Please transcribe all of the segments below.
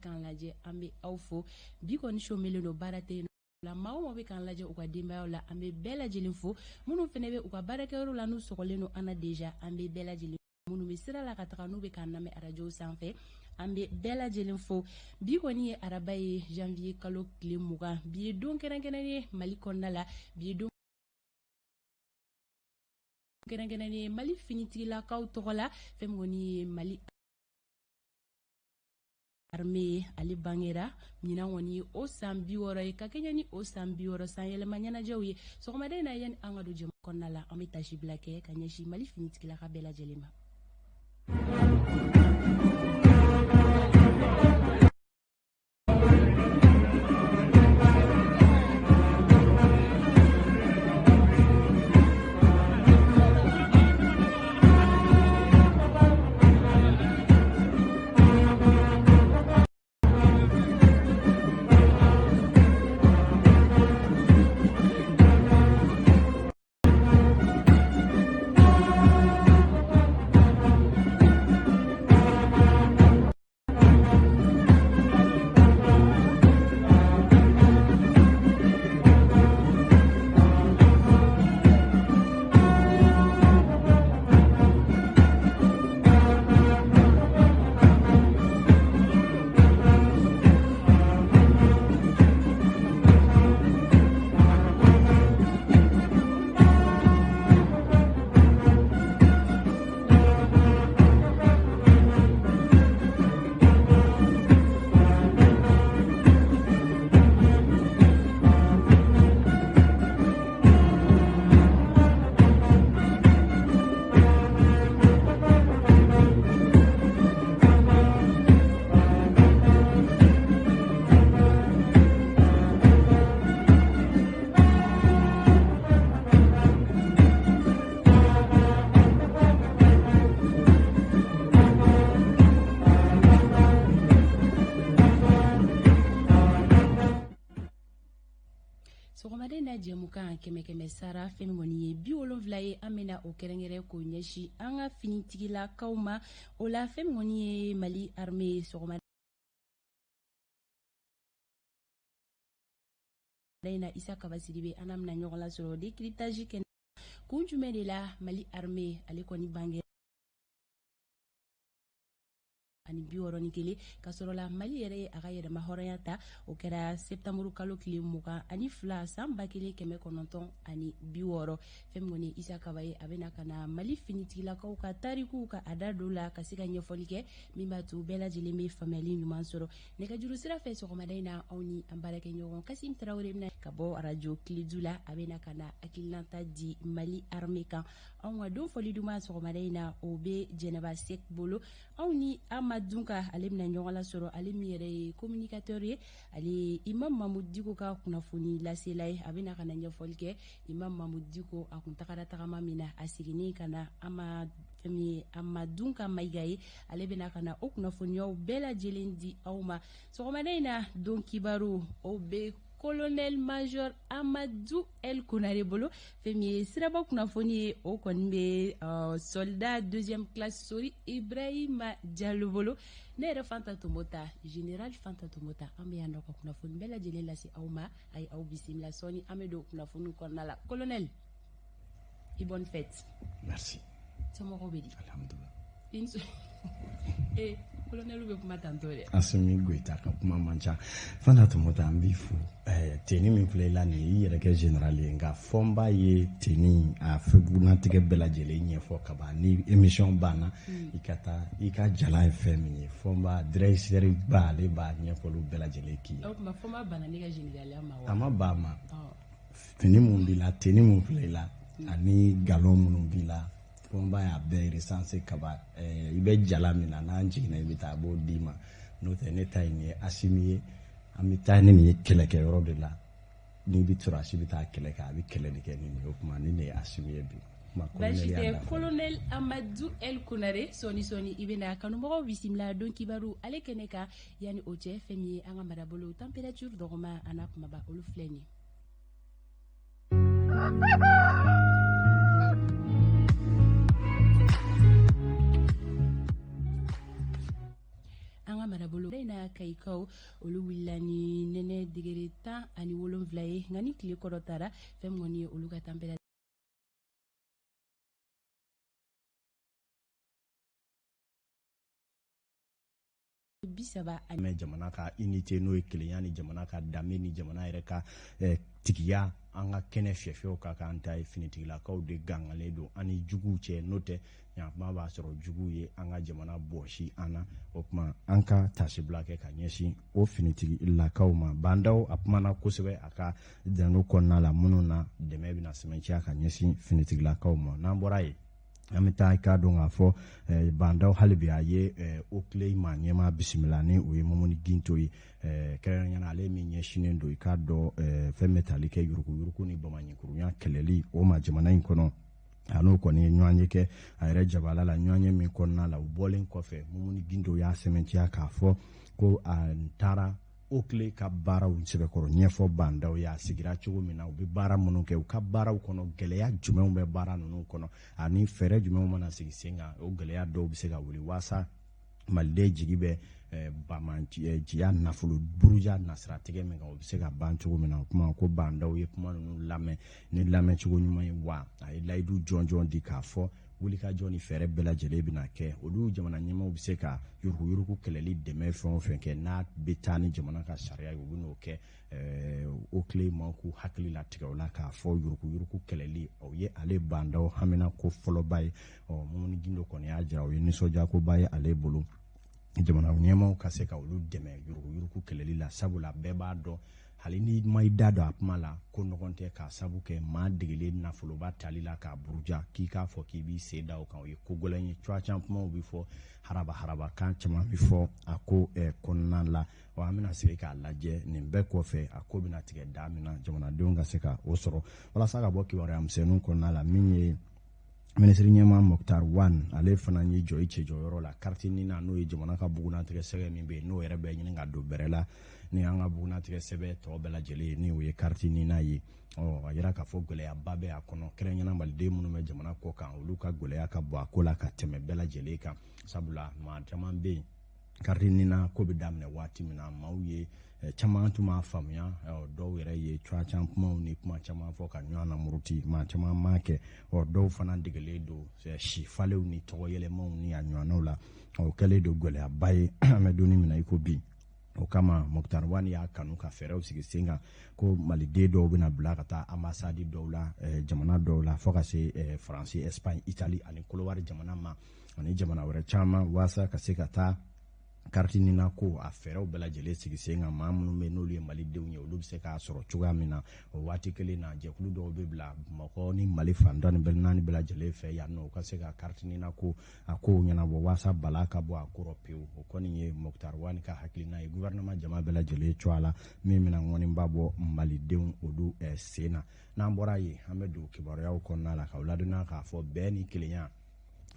kan lajɛ an bɛ aw fo bi kɔni showmelen don baara tɛ yen la maa o maa bɛ kan lajɛ u ka denbayaw la an bɛ bɛɛ lajɛlen fo minnu fana bɛ u ka baarakɛyɔrɔ la n'u sɔgɔlen don an na deja an bɛ bɛɛ lajɛlen minnu bɛ sira la ka taga n'u bɛ kan lamɛn arajow sanfɛ an bɛ bɛɛ lajɛlen fo bi kɔni ye araba ye janvier kalo tile 20 bi ye don kɛrɛnkɛrɛnnen ye mali kɔnɔna la bi ye don kɛrɛnkɛrɛnnen ye mali finitigilakaw tɔgɔ la fɛn min kɔni ye mali armée ale bangera ɲinan kɔni ye o san 60 ye ka kɛɲɛ ni o san 60 san yɛlɛma ɲɛnajɛw ye sɔgɔmaden na yani an ka don jɛmu kɔnɔna la an bɛ tasi bila kɛ ka ɲɛsin mali finitigilaka bɛɛ lajɛlen ma. sɔgɔmaden na jɛmukan kɛmɛ sara fɛn min kɔni ye 70 ye an bɛna o kɛrɛnkɛrɛn k'o ɲɛsin an ka finitigilakaw ma o la fɛn min kɔni ye mali armée sɔgɔmaden na isa kabasiri bɛ an bɛna ɲɔgɔn lasɔrɔ décryptage kɛnɛ kun jumɛn de la mali armée ale kɔni bangera ani 61 ka sɔrɔ la mali yɛrɛ ye a ka yɛrɛma hɔrɔnya ta o kɛra septembre kalo tile 22 san 1960 ani 60 fɛn min kɔni isa kaba ye a bɛna ka na mali finitigilakaw ka tarikuw ka a da don la ka se ka ɲɛfɔli kɛ min b'a to bɛɛ lajɛlen bɛ faamuyali ɲuman sɔrɔ nɛgɛjuru sira fɛ sɔgɔmada in na aw ni an baarakɛ ɲɔgɔn Kasim Tarawele bɛna ka bɔ radio Kiledu la a bɛna ka na hakilinata di mali armée kan anw ka don fɔli duman sɔgɔmada in na o bɛ Jɛnɛba Sek bolo anw ni Dunka ale bɛna ɲɔgɔn lasɔrɔ ale min yɛrɛ ye communicateur ye ale Imam Mamudu Diko ka kunnafoni lasela ye a bɛna ka na ɲɛfɔli kɛ Imam Mamudu Diko a kun tagara tagama min na a seginne ka na Dunka Mayiga ye ale bɛna ka na o kunnafoniyaw bɛɛ lajɛlen di aw ma sɔgɔmada in na don kibaru o bɛ colonel major Amadou El Konare bolo fɛn min ye siraba kunnafoni ye o kɔni bɛ soldat 2e classe Sori Ibrahima Diallo bolo ne yɛrɛ Fanta Tomota général Fanta Tomota an bɛ yan nɔ ka kunnafoni bɛɛ lajɛlen lase aw ma a ye aw bisimila sɔni an bɛ don kunnafoni kɔnɔna la colonel i bonne fête. Merci. Somɔgɔw bɛ di? Alhamdulillah. Colonel bɛ kuma tantɔ dɛ. Asimi Goita ka kuma man ca. Fana Tomota an b'i fo. Teni min filɛ i la nin i yɛrɛ kɛ général ye nka fɔ n b'a ye teni a fɛbunatigɛ bɛɛ lajɛlen ɲɛfɔ ka ban ni émission banna i ka taa i ka jala ye fɛn min ye fɔ n b'a directeur ba ale b'a ɲɛfɔliw bɛɛ lajɛlen k'i ye. O tuma fɔ n b'a banna ne ka généraliya ma wa? A ma ban ma. Fini mun b'i la teni mun filɛ i la ani galon minnu b'i la fɔ n b'a y'a bɛɛ recensé ka ban i bɛ jala min na n'an jiginna i bɛ taa a b'o d'i ma n'o tɛ ne ta in ye Asimi ye an bɛ taa ni nin ye kɛlɛkɛyɔrɔ de la n'i bɛ Turasi bɛ taa kɛlɛ kɛ a bɛ kɛlɛ de kɛ ni nin ye o tuma ni ne ye Asimi ye bi. Basi tɛ colonel Amadou El Konare sɔni i bɛna kanubagaw bisimila don kibaru ale kɛnɛ kan yanni o cɛ fɛn min ye an ka marabolo température dɔgɔma a n'a kumaba olu filɛ nin ye. An ka marabolo na kaikaw olu wulila ni nɛnɛ degere 17 ye nka ni tile kɔrɔtara fɛn min kɔni ye olu ka température mɛ jamana ka unité n'o ye kelenya ni jamana ka danbe ni jamana yɛrɛ ka tigiya an ka kɛnɛ fiyɛfiyɛw ka kan ta ye finitigilakaw de gangalen don ani juguw cɛ n'o tɛ ɲakuma b'a sɔrɔ juguw ye an ka jamana bɔsi an na o tuma an ka tasibila kɛ ka ɲɛsin o finitigilakaw ma bandaw a kumana kosɛbɛ a ka dano kɔnɔna la minnu na dɛmɛ bɛna sɛmɛnciya ka ɲɛsin finitigilakaw ma n'an bɔra ye an bɛ taa i k'a dɔn k'a fɔ bandaw hali bi a ye o tile ma ɲɛma bisimila ni o ye Mamuni Ginto ye kɛrɛnkɛrɛnnenya ale min ɲɛsinnen don i k'a dɔn fɛn bɛ tali kɛ yuruguyurugu ni bamanɲikurunya kɛlɛli o ma jamana in kɔnɔ a n'o kɔni ye ɲɔgɔn ye kɛ a yɛrɛ jabala la ɲɔgɔn ye min kɔnɔna la u bɔlen kɔfɛ Mamuni Ginto y'a sɛmɛnciya k'a fɔ ko a taara o tile ka baaraw sɛbɛkɔrɔ ɲɛfɔ bandaw y'a sigira cogo min na u bɛ baara minnu kɛ u ka baaraw kɔnɔ gɛlɛya jumɛnw bɛ baara ninnu kɔnɔ ani fɛɛrɛ jumɛnw mana sigi sen kan o gɛlɛya dɔw bɛ se ka wuli waasa maliden jigi bɛ jiya nafolo buruja nasiratigɛ min kan o bɛ se ka ban cogo min na o kuma ko bandaw ye kuma ninnu lamɛn ni lamɛncogo ɲuman ye wa a ye layidu jɔnjɔn di k'a fɔ wulikajɔ ni fɛɛrɛ bɛɛ lajɛlen bɛna kɛ olu jamana ɲɛmaaw bɛ se ka yuruguyurugu kɛlɛli dɛmɛ fɛn o fɛn kɛ n'a bɛ taa ni jamana ka sariya ye u bɛ n'o kɛ o tile ma k'u hakili latigɛ o la k'a fɔ yuruguyurugu kɛlɛli o ye ale bandaw hamina ko fɔlɔba ye Mamuni Ginto kɔni y'a jira o ye nisɔndiyakoba ye ale bolo jamana ɲɛmaaw ka se ka olu dɛmɛ yuruguyurugu kɛlɛli la sabula bɛɛ b'a dɔn hali ni ma i da don a kuma la ko ɲɔgɔn tɛ k'a sabu kɛ maa degelen nafoloba tali la k'a buruja k'i k'a fɔ k'i b'i sen da o kan o ye ko gɛlɛn ye cogoya caman kumaw bɛ fɔ haraba kan caman bɛ fɔ a ko kɔnɔna la wa an bɛna sigi k'a lajɛ nin bɛɛ kɔfɛ a ko bɛna tigɛ da min na jamanadenw ka se ka o sɔrɔ walasa ka bɔ kibaruya misɛnninw kɔnɔna la min ye minisiri ɲɛmaa Moktar Wan ale fana ye jɔ i cɛ jɔyɔrɔ la kariti nin na n'o ye jamana ka bugunatigɛ sɛbɛn min bɛ yen n'o yɛrɛ bɛ ɲini ka don bɛrɛ la ni an ka bugunatigɛ sɛbɛn tɔ bɛɛ lajɛlen ni o ye kariti nin na ye a yira k'a fɔ gɛlɛyaba bɛ a kɔnɔ kɛrɛnkɛrɛnnenya maliden minnu bɛ jamana kɔ kan olu ka gɛlɛya ka bɔ a ko la ka tɛmɛ bɛɛ lajɛlen kan sabula maa caman bɛ yen kariti nin na ko bɛ daminɛ waati min na maaw ye caman tun m'a faamuya dɔw yɛrɛ ye cogoya caman kumaw ni kuma caman fɔ ka ɲɔgɔn namuruti maa caman m'a kɛ dɔw fana degelen don si falenw ni tɔgɔ yɛlɛmaw ni a ɲɔgɔnnaw la o kɛlen don gɛlɛyaba ye an bɛ don min na i ko bi o kama Moktar Wan y'a kanu ka fɛɛrɛw sigi sen kan ko maliden dɔw bɛna bila ka taa ambasadi dɔw la jamana dɔw la fɔ ka se Faransi Espagne Itali ani kolowari jamana ma ani jamana wɛrɛ caman waasa ka se ka taa kariti nin na ko a fɛɛrɛw bɛɛ lajɛlen sigi sen kan maa minnu bɛ n'olu ye malidenw ye olu bɛ se k'a sɔrɔ cogoya min na o waati kelen na jɛkulu dɔw bɛ bila Bamakɔ ni Mali fan tan ni naani bɛɛ lajɛlen fɛ yan nɔ u ka se ka kariti nin na ko a kow ɲɛnabɔ waasa bala ka bɔ a kɔrɔ pewu o kɔni ye Moktar Wan ka hakilina ye gouvernement jama bɛɛ lajɛlen cogo a la min bɛna ŋɔniba bɔ malidenw olu sen na n'an bɔra yen an bɛ don kibaruyaw kɔnɔna la k'aw ladonna k'a fɔ bɛɛ ni kelenya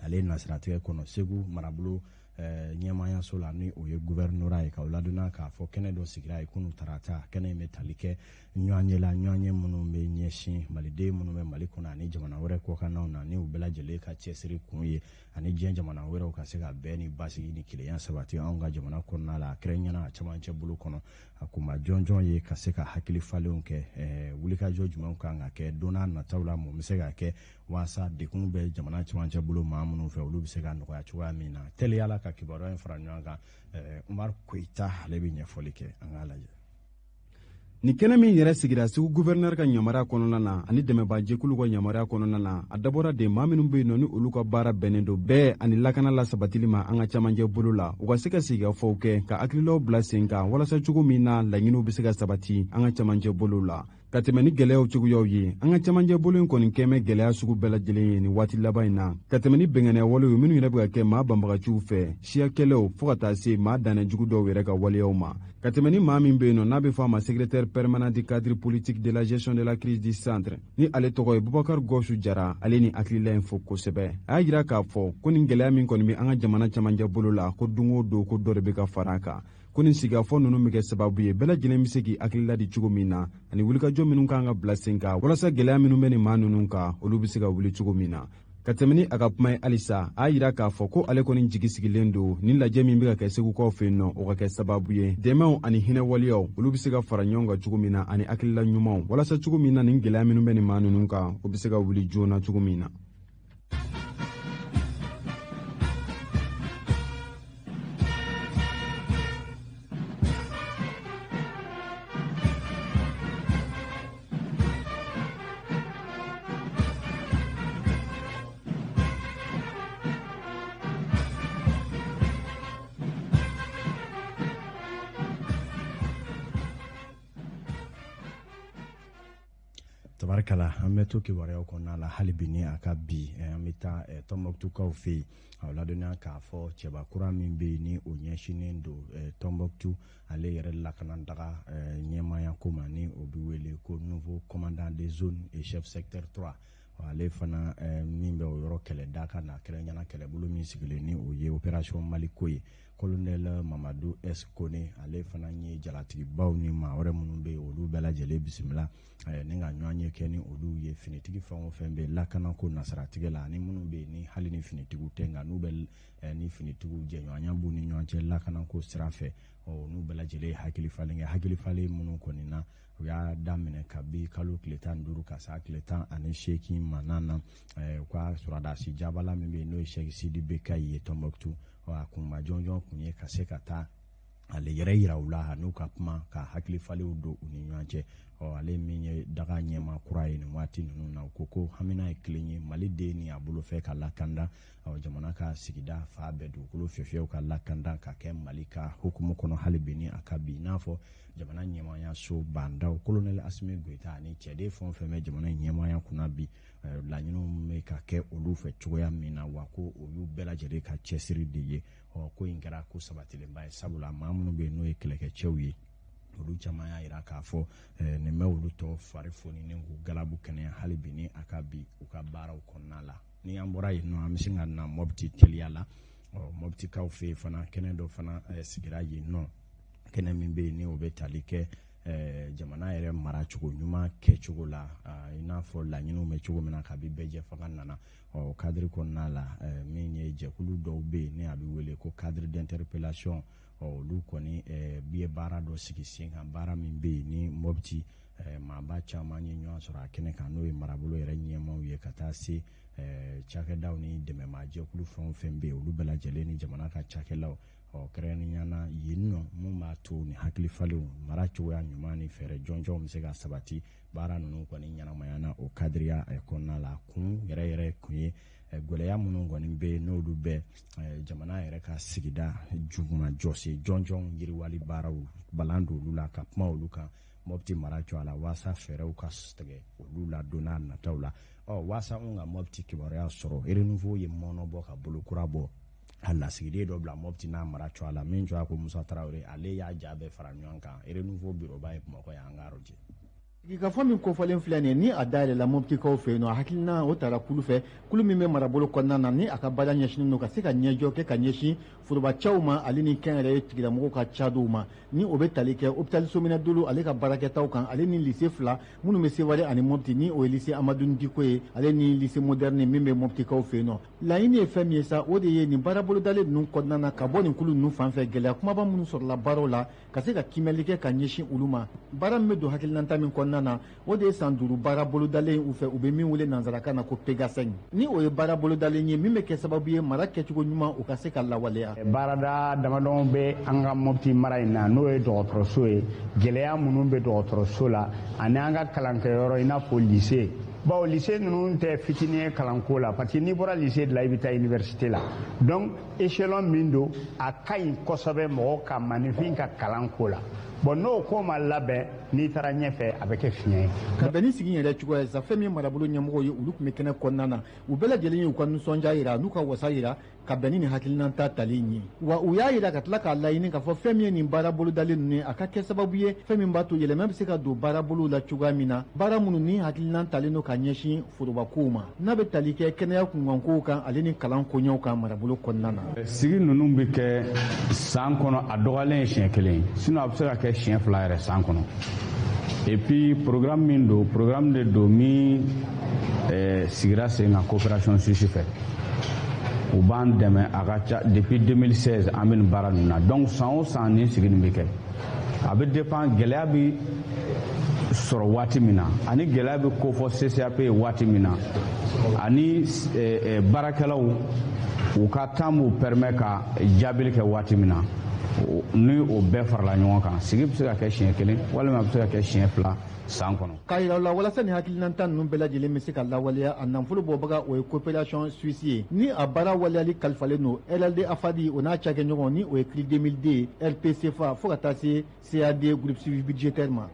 ale nasiratigɛ kɔnɔ Segu marabolo ɲɛmaayaso la ni o ye gouverneur ye k'aw ladonna k'a fɔ kɛnɛ dɔ sigira ye kunu tarata kɛnɛ in bɛ tali kɛ ɲɔgɔnye la ɲɔgɔnye minnu bɛ ɲɛsin maliden minnu bɛ Mali kɔnɔ ani jamana wɛrɛ kɔkannaw na ni u bɛɛ lajɛlen ka cɛsiri kun ye ani diɲɛ jamana wɛrɛw ka se ka bɛn ni basigi ni kelenya sabati anw ka jamana kɔnɔna la a kɛrɛnkɛrɛnnen a camancɛ bolo kɔnɔ a kunba jɔnjɔn ye ka se ka hakili falenw kɛ wulikajɔ jumɛnw kan ka kɛ don n'a nataw la mun bɛ se ka kɛ waasa dekun bɛ jamana camancɛ bolo maa minnu fɛ olu bɛ se ka nɔgɔya cogoya min na teliyala ka kibaruya in fara ɲɔgɔn kan Umaru Koyita ale bɛ ɲɛfɔli kɛ an k'a lajɛ. Ni kɛnɛ min yɛrɛ sigira Segu gouverneur ka yamaruya kɔnɔna na ani dɛmɛba jɛkulu ka yamaruya kɔnɔna na a dabɔra de maa minnu bɛ yen nɔ ni olu ka baara bɛnnen don bɛɛ ani lakana la sabatili ma an ka camancɛ bolo la u ka se ka sigikafɔw kɛ ka hakililaw bila sen kan walasa cogo min na laɲiniw bɛ se ka sabati an ka camancɛ bolo la ka tɛmɛ ni gɛlɛyaw cogoyaw ye an ka camancɛ bolo in kɔni kɛmɛ gɛlɛya sugu bɛɛ lajɛlen ye ni waati laban in na ka tɛmɛ ni bɛngɛnɛ walew minnu yɛrɛ bɛ ka kɛ maa banbagaciw fɛ siyakɛlaw fɔ ka taa se maa danɛjugu dɔw yɛrɛ ka waleyaw ma ka tɛmɛ ni maa min bɛ yen nɔ n'a bɛ fɔ a ma secrétaire permanent du cadre politique de la gestion de la crise du centre ni ale tɔgɔ ye Bubakar Gawusu Jara ale ni hakilila in fɔ kosɛbɛ a y'a jira k'a fɔ ko nin gɛlɛya min kɔni bɛ an ka jamana camancɛ bolo la ko don o don ko dɔ de bɛ ka fara a kan ko nin sigikafɔ ninnu bɛ kɛ sababu ye bɛɛ lajɛlen bɛ se k'i hakilila di cogo min na ani wulikajɔ minnu kan ka bila sen kan walasa gɛlɛya minnu bɛ nin maa ninnu kan olu bɛ se ka wuli cogo min na ka tɛmɛ ni a ka kuma ye halisa a yira k'a fɔ ko ale kɔni jigi sigilen don ni lajɛ min bɛ ka kɛ segukaw fɛ yen nɔ o ka kɛ sababu ye dɛmɛw ani hinɛwaleyaw olu bɛ se ka fara ɲɔgɔn kan cogo min na ani hakilila ɲumanw walasa cogo min na nin gɛlɛya minnu bɛ nin maa ninnu kan o bɛ se ka wuli joona cogo min na. tabarikala an bɛ to kibaruyaw kɔnɔna la hali bi ni a ka bi an bɛ taa Tɔnbɔkutukaw fɛ yen a ladɔnniya k'a fɔ cɛbakura min bɛ yen ni o ɲɛsinnen don Tɔnbɔkutu ale yɛrɛ lakanadaga ɲɛmaaya ko ma ni o bɛ wele ko nouveau commandant des zones et chef secteur 3 ale fana min bɛ o yɔrɔ kɛlɛ da kan na kɛrɛnkɛrɛnna kɛlɛbolo min sigilen ni o ye opération Maliko ye colonel Mamadou S. Kone ale fana ye jalatigibaw ni maa wɛrɛ minnu bɛ olu bɛɛ lajɛlen bisimila ni ka ɲɔgɔn ye kɛ ni olu ye finitigi fɛn o fɛn bɛ lakanako nasaratigɛ la ani minnu bɛ ni hali ni finitigiw tɛ nka n'u bɛ ni finitigiw jɛɲɔgɔnya b'u ni ɲɔgɔn cɛ lakanako sira fɛ n'u bɛɛ lajɛlen hakili falen kɛ hakili falen minnu kɔni na u y'a daminɛ kabi kalo tile 15 ka se tile 18 ma na u ka sɔrɔdasi jabala min bɛ yen n'o ye Sheikh Sidi Bekayi ye Tɔnbɔkutu a kunba jɔnjɔn kun ye ka se ka taa ale yɛrɛ yira u la n'u ka kuma ka hakili falenw don u ni ɲɔgɔn cɛ ale min ye daga ɲɛma kura ye nin waati ninnu na u ko hamina ye kelen ye Mali den ni a bolo fɛ ka lakanda jamana ka sigida fa bɛɛ dugukolo fɛfɛw ka lakanda ka kɛ Mali ka hukumu kɔnɔ hali bi ni a ka bi n'a fɔ jamana ɲɛmaaya so bandaw colonel Asimi Goita ani cɛden fɛn o fɛn bɛ jamana ɲɛmaaya kunna bi laɲiniw bɛ ka kɛ olu fɛ cogoya min na wa ko olu bɛɛ lajɛlen ka cɛsiri de ye ko in kɛra ko sabatilenba ye sabula maa minnu bɛ yen n'o ye kɛlɛkɛcɛw ye olu caman y'a jira k'a fɔ nin bɛ olu tɔ fari foni ni k'u galabu kɛnɛya hali bi ni a ka bi u ka baaraw kɔnɔna la ni an bɔra yen nɔ an bɛ se ka na Mɔpti teliya la Mɔptikaw fɛ yen fana kɛnɛ dɔ fana sigira yen nɔ kɛnɛ min bɛ yen ni o bɛ tali kɛ jamana yɛrɛ mara cogo ɲuman kɛcogo la i n'a fɔ laɲiniw bɛ cogo min na kabi bɛɛ jɛ fanga nana cadre kɔnɔna la min ye jɛkulu dɔw bɛ yen ni a bɛ wele ko cadre d'interpellation olu kɔni ye baara dɔ sigi sen kan baara min bɛ yen ni Mɔpti maaba caman ye ɲɔgɔn sɔrɔ a kɛnɛ kan n'o ye marabolo yɛrɛ ɲɛmaaw ye ka taa se cakɛdaw ni dɛmɛma jɛkulu fɛn o fɛn bɛ yen olu bɛɛ lajɛlen ni jamana ka cakɛlaw kɛrɛnkɛrɛnnenya yen nɔ mun b'a to ni hakili falenw mara cogoya ɲuman ni fɛɛrɛ jɔnjɔnw bɛ se ka sabati baara ninnu kɔni ɲɛnamaya na o kadiriya kɔnɔna la kun yɛrɛ kun ye gɛlɛya minnu kɔni bɛ yen n'olu bɛ jamana yɛrɛ ka sigida juguma jɔsi jɔnjɔn yiriwali baaraw balan don olu la ka kuma olu kan Mɔpti mara jɔ a la waasa fɛɛrɛw ka tigɛ olu la don n'a nataw la waasa an ka Mɔpti kibaruya sɔrɔ renouveau ye mɔnɔ bɔ ka bolo kura bɔ a lasigiden dɔ bila Mɔpti n'a mara jɔ a la min jɔ a ko Musa Tarawele ale y'a ja bɛɛ fara ɲɔgɔn kan renouveau bureau ba ye Bamakɔ yan an ka rɔjɛ ka fɔ min kofɔlen filɛ nin ye ni a dayɛlɛla Mɔptikaw fɛ yen nɔ a hakilina o taara kulu fɛ kulu min bɛ marabolo kɔnɔna na ni a ka baara ɲɛsinnen don ka se ka ɲɛjɔ kɛ ka ɲɛsin forobacɛw ma ale ni kɛnyɛrɛye tigilamɔgɔw ka cadow ma ni o bɛ tali kɛ hôpital Somina Dolo ale ka baarakɛtaw kan ale ni lycée 2 minnu bɛ Sewale ani Mɔpti ni o ye lycée Amadou Diko ye ale ni lycée moderne min bɛ Mɔptikaw fɛ yen nɔ laɲini ye fɛn min ye sa o de ye nin baarabolodalen ninnu kɔnɔna na ka bɔ nin kulu ninnu fan fɛ gɛlɛya kumaba minnu sɔrɔla baaraw la ka se ka kimɛli kɛ ka ɲɛsin olu ma baara min bɛ don hakilinata min kɔnɔna na o de ye san 5 baara bolodalen u fɛ u bɛ min wele nanzarakan na ko Pegasen ni o ye baara bolodalen ye min bɛ kɛ sababu ye mara kɛcogo ɲuman u ka se ka lawaleya baarada damadɔ bɛ an ka Mɔpti mara in na n'o ye dɔgɔtɔrɔso ye gɛlɛya minnu bɛ dɔgɔtɔrɔso la ani an ka kalankɛyɔrɔ i n'a fɔ lycée bawo lycée ninnu tɛ fitinin ye kalanko la parce que n'i bɔra lycée de la i bɛ taa université la donc échelon min don a ka ɲi kosɛbɛ mɔgɔw ka maninfin ka kalanko la bon n'o ko ma labɛn n'i taara ɲɛfɛ a bɛ kɛ fiɲɛ ye ka bɛn ni sigi yɛrɛ cogoya ye sa fɛn min marabolo ɲɛmɔgɔw ye olu tun bɛ kɛnɛ kɔnɔna na u bɛɛ lajɛlen ye u ka nisɔndiya jira n'u ka wasa jira ka bɛn ni nin hakilinata talen ye wa u y'a jira ka tila k'a laɲini k'a fɔ fɛn min ye nin baara bolodalen ninnu ye a ka kɛ sababu ye fɛn min b'a to yɛlɛma bɛ se ka don baara bolo la cogoya min na baara minnu ni hakilina talen don ka ɲɛsin forobakow ma n'a bɛ tali kɛ kɛnɛya kunkankow kan ale ni kalan koɲɛw kan marabolo kɔnɔna na sigi ninnu bɛ kɛ san kɔnɔ a dɔgɔyalen siɲɛ 1 sinon a bɛ se ka kɛ siɲɛ 2 yɛrɛ san kɔnɔ et puis programme min don programme de don min sigira sen ka coopération suisse fɛ u b'an dɛmɛ a ka ca depuis 2016 an bɛ nin baara ninnu na donc san o san nin sigi nin bɛ kɛ a bɛ dépend gɛlɛya bɛ sɔrɔ waati min na ani gɛlɛya bɛ kofɔ CCAP ye waati min na ani baarakɛlaw u ka temps b'u permet ka jaabili kɛ waati min na ni o bɛɛ farala ɲɔgɔn kan sigi bɛ se ka kɛ siɲɛ kelen walima a bɛ se ka kɛ siɲɛ fila san kɔnɔ. K'a yira u la walasa nin hakilinata ninnu bɛɛ lajɛlen bɛ se ka lawaleya a nafolo bɔbaga o ye coopération suisse ye ni a baara waleyali kalifalen don RLD AFADI o n'a cakɛɲɔgɔn ni o ye CRI 2000D RPCFA fo ka taa se CAD groupe suivi budgétaire ma.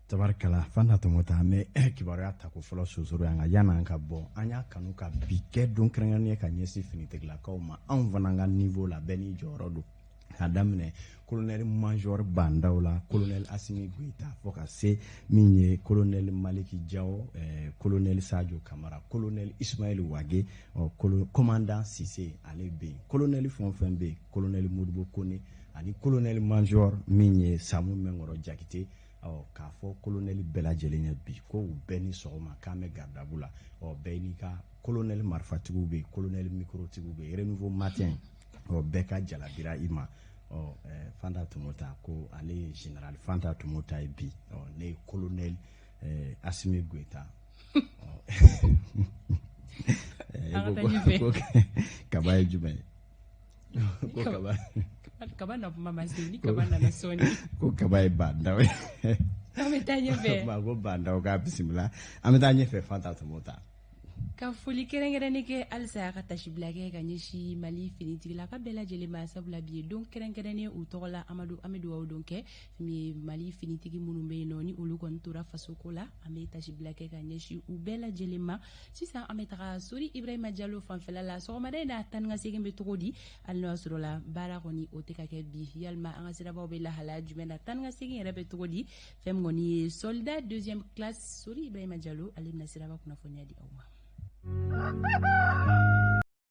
tabarikala fanda tomota an bɛ kibaruya ta ko fɔlɔ sosoro yan kan yan'an ka bɔ an y'a kanu ka bi kɛ don kɛrɛnkɛrɛnnen ka ɲɛsin finitigilakaw ma anw fana ka niveau la bɛɛ n'i jɔyɔrɔ don ka daminɛ colonel major bandaw la colonel Asimi Goita fo ka se min ye colonel Maliki Diaw colonel Sadio Kamara colonel Ismaël Wage commandant Sise ale bɛ yen colonel fɛn o fɛn bɛ yen colonel Modibo Kone ani colonel major min ye Samu Mɛnkɔrɔ Jakite k'a fɔ colonel bɛɛ lajɛlen ye bi ko u bɛɛ ni sɔgɔma k'an bɛ gardabu la bɛɛ n'i ka colonel marifatigiw bɛ yen colonel microtigiw bɛ yen renouveau matin bɛɛ ka jalabira i ma Fanta Tumota ko ale ye général Fanta Tumota ye bi ne ye colonel Asimi Goita kaba ye jumɛn ko kaba kaba na kuma masini kaba na soni ko kaba ye bandaw an bɛ taa ɲɛfɛ ko bandaw ka bisimila an bɛ taa ɲɛfɛ Fanta Tumota ka foli kɛrɛnkɛrɛnnen kɛ halisa a ka tasibila kɛ ka ɲɛsin Mali finitigila ka bɛɛ lajɛlen ma sabula bi ye don kɛrɛnkɛrɛnnen u tɔgɔ la an bɛ dugawu don kɛ min ye Mali finitigi minnu bɛ yen nɔ ni olu kɔni tora fasoko la an bɛ tasibila kɛ ka ɲɛsin u bɛɛ lajɛlen ma sisan an bɛ taga Sori Ibrahima Diallo fanfɛla la sɔgɔmada in na taa ni ka segin bɛ cogo di hali n'o y'a sɔrɔ la baara kɔni o tɛ ka kɛ bi yalima an ka sirabaw bɛ lahalaya jumɛn na taa ni ka segin yɛrɛ bɛ cogo di fɛn min kɔni ye soldat deuxième classe Sori Ibrahima Diallo ale bɛna siraba kunnafoniya di aw ma.